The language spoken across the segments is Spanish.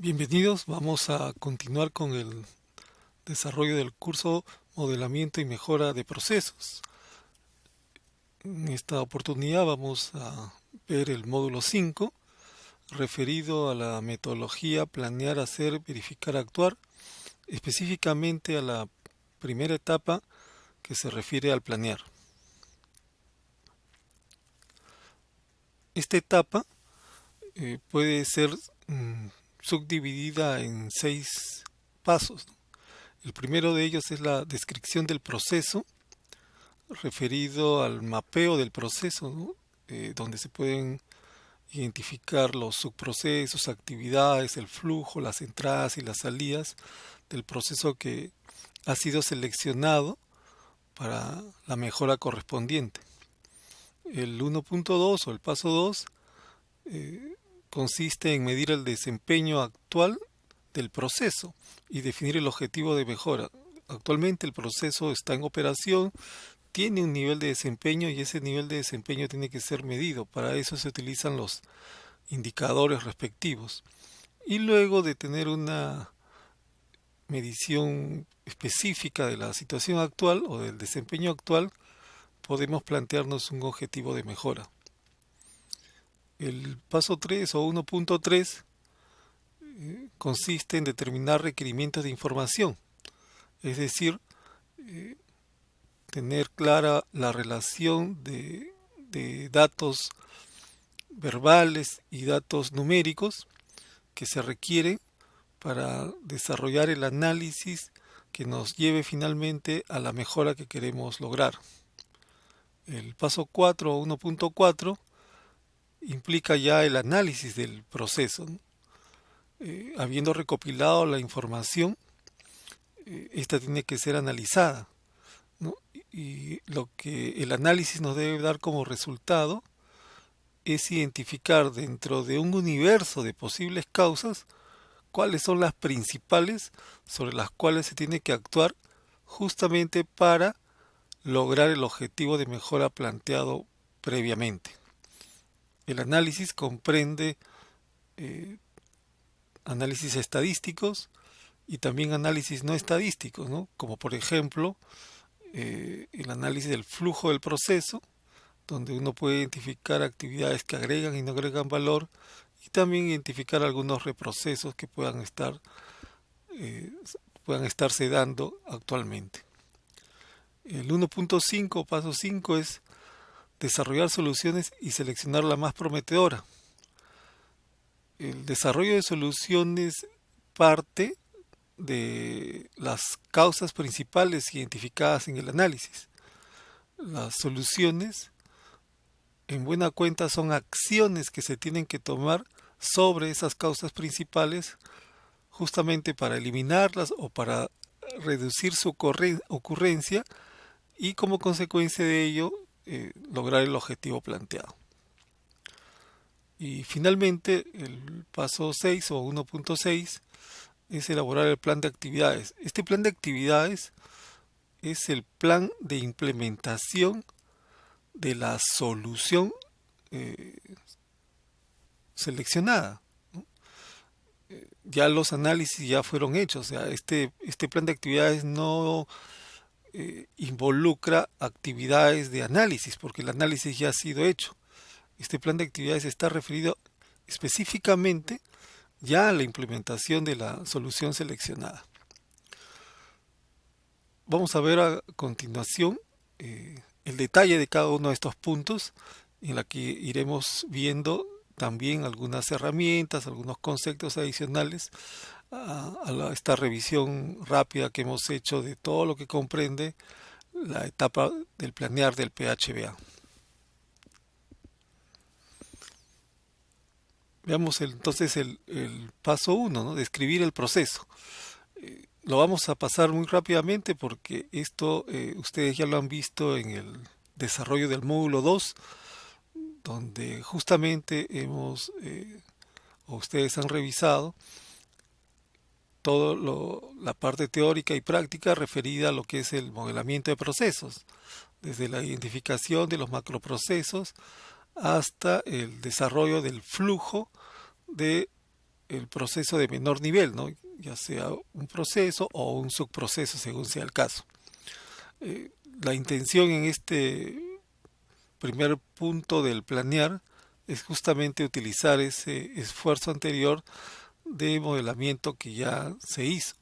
Bienvenidos, vamos a continuar con el desarrollo del curso Modelamiento y Mejora de Procesos. En esta oportunidad vamos a ver el módulo 5, referido a la metodología planear, hacer, verificar, actuar, específicamente a la primera etapa que se refiere al planear. Esta etapa puede ser subdividida en 6 pasos. El primero de ellos es la descripción del proceso, referido al mapeo del proceso, ¿no? Donde se pueden identificar los subprocesos, actividades, el flujo, las entradas y las salidas del proceso que ha sido seleccionado para la mejora correspondiente. El 1.2 o el paso 2 consiste en medir el desempeño actual del proceso y definir el objetivo de mejora. Actualmente el proceso está en operación, tiene un nivel de desempeño y ese nivel de desempeño tiene que ser medido. Para eso se utilizan los indicadores respectivos. Y luego de tener una medición específica de la situación actual o del desempeño actual, podemos plantearnos un objetivo de mejora. El paso 3 o 1.3 consiste en determinar requerimientos de información, es decir, tener clara la relación de datos verbales y datos numéricos que se requieren para desarrollar el análisis que nos lleve finalmente a la mejora que queremos lograr. El paso 4 o 1.4 implica ya el análisis del proceso, ¿no? Habiendo recopilado la información, esta tiene que ser analizada, ¿no? Y lo que el análisis nos debe dar como resultado es identificar dentro de un universo de posibles causas cuáles son las principales sobre las cuales se tiene que actuar justamente para lograr el objetivo de mejora planteado previamente. El análisis comprende análisis estadísticos y también análisis no estadísticos, ¿no? Como por ejemplo el análisis del flujo del proceso, donde uno puede identificar actividades que agregan y no agregan valor y también identificar algunos reprocesos que puedan estarse dando actualmente. El 1.5, paso 5, es desarrollar soluciones y seleccionar la más prometedora. El desarrollo de soluciones parte de las causas principales identificadas en el análisis. Las soluciones, en buena cuenta, son acciones que se tienen que tomar sobre esas causas principales justamente para eliminarlas o para reducir su ocurrencia y como consecuencia de ello lograr el objetivo planteado. Y finalmente el paso 6 o 1.6 es elaborar el plan de actividades. Este plan de actividades es el plan de implementación de la solución seleccionada, ¿no? Ya los análisis ya fueron hechos, o sea, este plan de actividades no involucra actividades de análisis, porque el análisis ya ha sido hecho. Este plan de actividades está referido específicamente ya a la implementación de la solución seleccionada. Vamos a ver a continuación el detalle de cada uno de estos puntos, en la que iremos viendo también algunas herramientas, algunos conceptos adicionales a esta revisión rápida que hemos hecho de todo lo que comprende la etapa del planear del PHBA. Veamos entonces el paso 1, ¿no? Describir el proceso. Lo vamos a pasar muy rápidamente porque esto ustedes ya lo han visto en el desarrollo del módulo 2, donde justamente o ustedes han revisado la parte teórica y práctica referida a lo que es el modelamiento de procesos, desde la identificación de los macroprocesos hasta el desarrollo del flujo de el proceso de menor nivel, ¿no? Ya sea un proceso o un subproceso según sea el caso. Eh, la intención en este primer punto del planear es justamente utilizar ese esfuerzo anterior de modelamiento que ya se hizo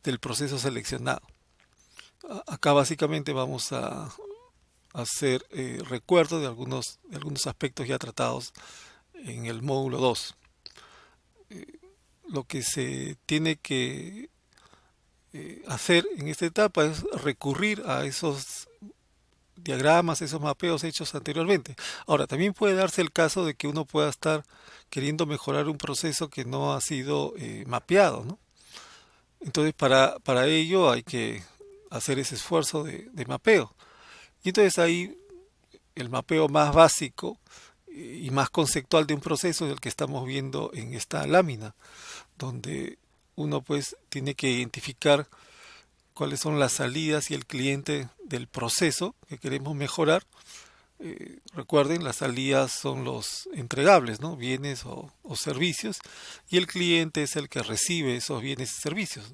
del proceso seleccionado. Acá básicamente vamos a hacer recuerdo de algunos aspectos ya tratados en el módulo 2. Lo que se tiene que hacer en esta etapa es recurrir a esos diagramas, esos mapeos hechos anteriormente. Ahora, también puede darse el caso de que uno pueda estar queriendo mejorar un proceso que no ha sido mapeado, ¿no? Entonces, para ello hay que hacer ese esfuerzo de mapeo. Y entonces ahí el mapeo más básico y más conceptual de un proceso es el que estamos viendo en esta lámina, donde uno pues tiene que identificar cuáles son las salidas y el cliente del proceso que queremos mejorar. Recuerden, las salidas son los entregables, ¿no? Bienes o servicios, y el cliente es el que recibe esos bienes y servicios.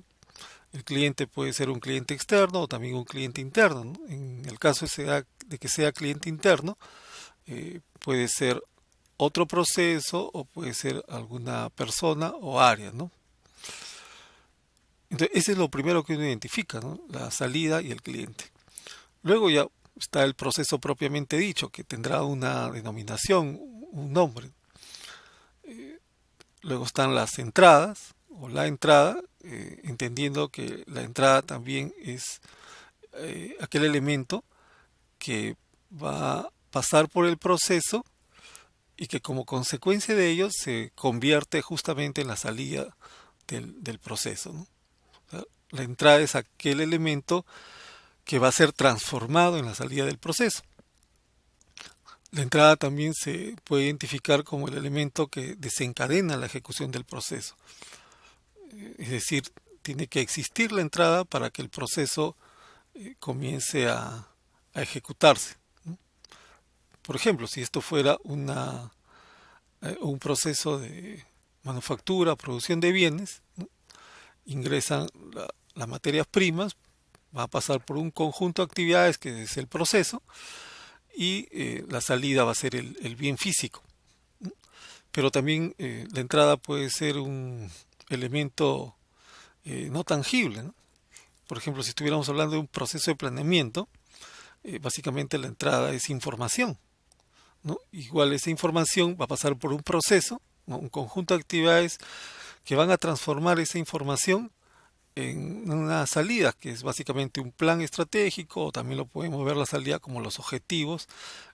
El cliente puede ser un cliente externo o también un cliente interno, ¿no? En el caso de que sea cliente interno, puede ser otro proceso o puede ser alguna persona o área, ¿no? Entonces, ese es lo primero que uno identifica, ¿no? La salida y el cliente. Luego ya está el proceso propiamente dicho, que tendrá una denominación, un nombre. Luego están las entradas o la entrada, entendiendo que la entrada también es aquel elemento que va a pasar por el proceso y que como consecuencia de ello se convierte justamente en la salida del proceso, ¿no? O sea, la entrada es aquel elemento que va a ser transformado en la salida del proceso. La entrada también se puede identificar como el elemento que desencadena la ejecución del proceso. Es decir, tiene que existir la entrada para que el proceso comience a ejecutarse, ¿no? Por ejemplo, si esto fuera un proceso de manufactura, producción de bienes, ¿no? Ingresan las materias primas, va a pasar por un conjunto de actividades que es el proceso, y la salida va a ser el bien físico, ¿no? Pero también la entrada puede ser un elemento no tangible, ¿no? Por ejemplo, si estuviéramos hablando de un proceso de planeamiento, básicamente la entrada es información, ¿no? Igual esa información va a pasar por un proceso, ¿no? Un conjunto de actividades que van a transformar esa información en una salida, que es básicamente un plan estratégico, o también lo podemos ver la salida como los objetivos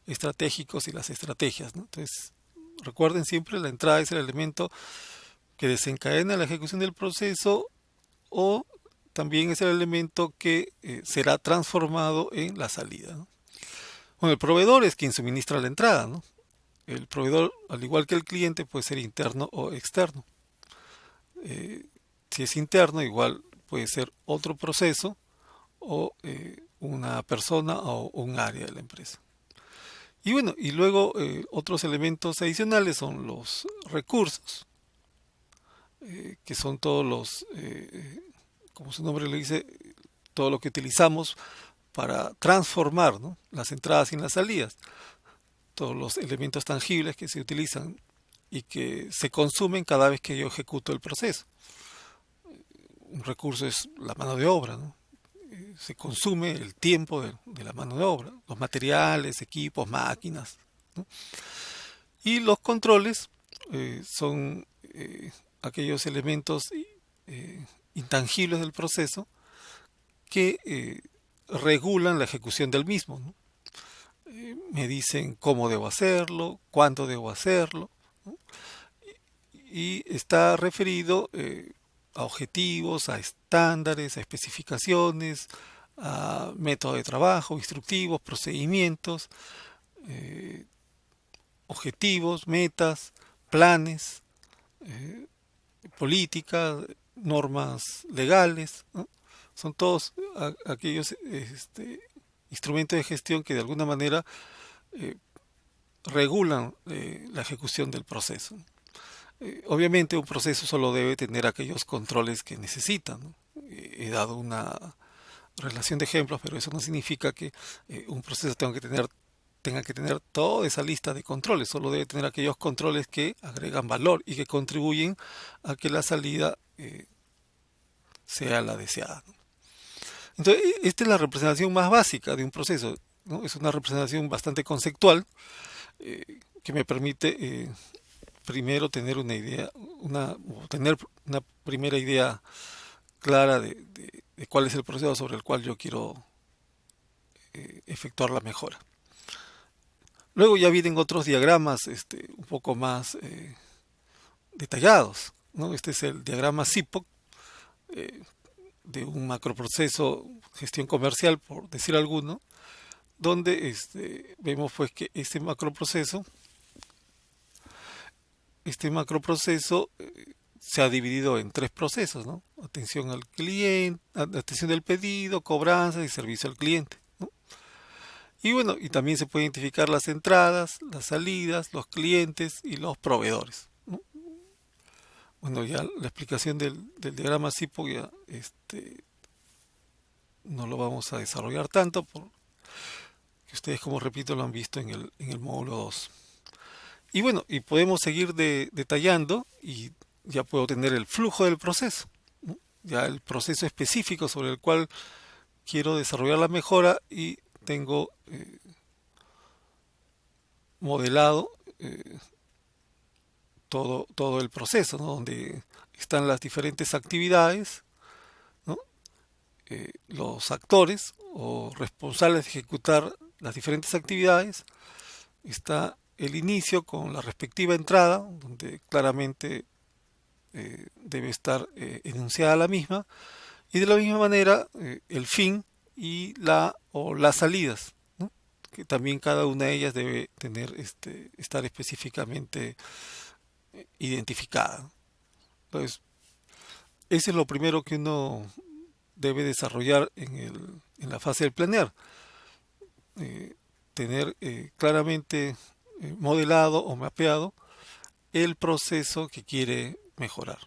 estratégicos y las estrategias, ¿no? Entonces, recuerden siempre, la entrada es el elemento que desencadena la ejecución del proceso, o también es el elemento que será transformado en la salida, ¿no? Bueno, el proveedor es quien suministra la entrada, ¿no? El proveedor, al igual que el cliente, puede ser interno o externo. Si es interno, igual puede ser otro proceso o una persona o un área de la empresa. Y bueno, y luego otros elementos adicionales son los recursos, que son todos los, como su nombre lo dice, todo lo que utilizamos para transformar, ¿no? Las entradas y las salidas, todos los elementos tangibles que se utilizan y que se consumen cada vez que yo ejecuto el proceso. Un recurso es la mano de obra, ¿no? Se consume el tiempo de la mano de obra, los materiales, equipos, máquinas, ¿no? Y los controles son aquellos elementos intangibles del proceso que regulan la ejecución del mismo, ¿no? Me dicen cómo debo hacerlo, cuándo debo hacerlo, ¿no? Y está referido a objetivos, a estándares, a especificaciones, a método de trabajo, instructivos, procedimientos, eh, objetivos, metas, planes, eh, políticas, normas legales, ¿no? Son todos aquellos instrumentos de gestión que de alguna manera eh, regulan la ejecución del proceso. Obviamente un proceso solo debe tener aquellos controles que necesita, ¿no? He dado una relación de ejemplos, pero eso no significa que un proceso tenga que tener toda esa lista de controles, solo debe tener aquellos controles que agregan valor y que contribuyen a que la salida sea la deseada, ¿no? Entonces, esta es la representación más básica de un proceso, ¿no? Es una representación bastante conceptual, que me permite primero tener una idea, o tener una primera idea clara de cuál es el proceso sobre el cual yo quiero efectuar la mejora. Luego ya vienen otros diagramas un poco más detallados, ¿no? Este es el diagrama SIPOC, eh, de un macroproceso, gestión comercial, por decir alguno, donde vemos pues que este macroproceso se ha dividido en tres procesos, ¿no? Atención al cliente, atención del pedido, cobranza y servicio al cliente, ¿no? Y bueno, y también se puede identificar las entradas, las salidas, los clientes y los proveedores, ¿no? Bueno, ya la explicación del diagrama SIPO ya no lo vamos a desarrollar tanto, porque ustedes, como repito, lo han visto en el módulo 2. Y bueno, y podemos seguir detallando y ya puedo tener el flujo del proceso, ¿no? Ya el proceso específico sobre el cual quiero desarrollar la mejora, y tengo modelado todo el proceso, ¿no? Donde están las diferentes actividades, ¿no? Los actores o responsables de ejecutar las diferentes actividades. Está el inicio con la respectiva entrada, donde claramente debe estar enunciada la misma, y de la misma manera el fin y las salidas, ¿no? Que también cada una de ellas debe tener estar específicamente identificada. Entonces, ese es lo primero que uno debe desarrollar en la fase del planear. Tener claramente modelado o mapeado el proceso que quiere mejorar.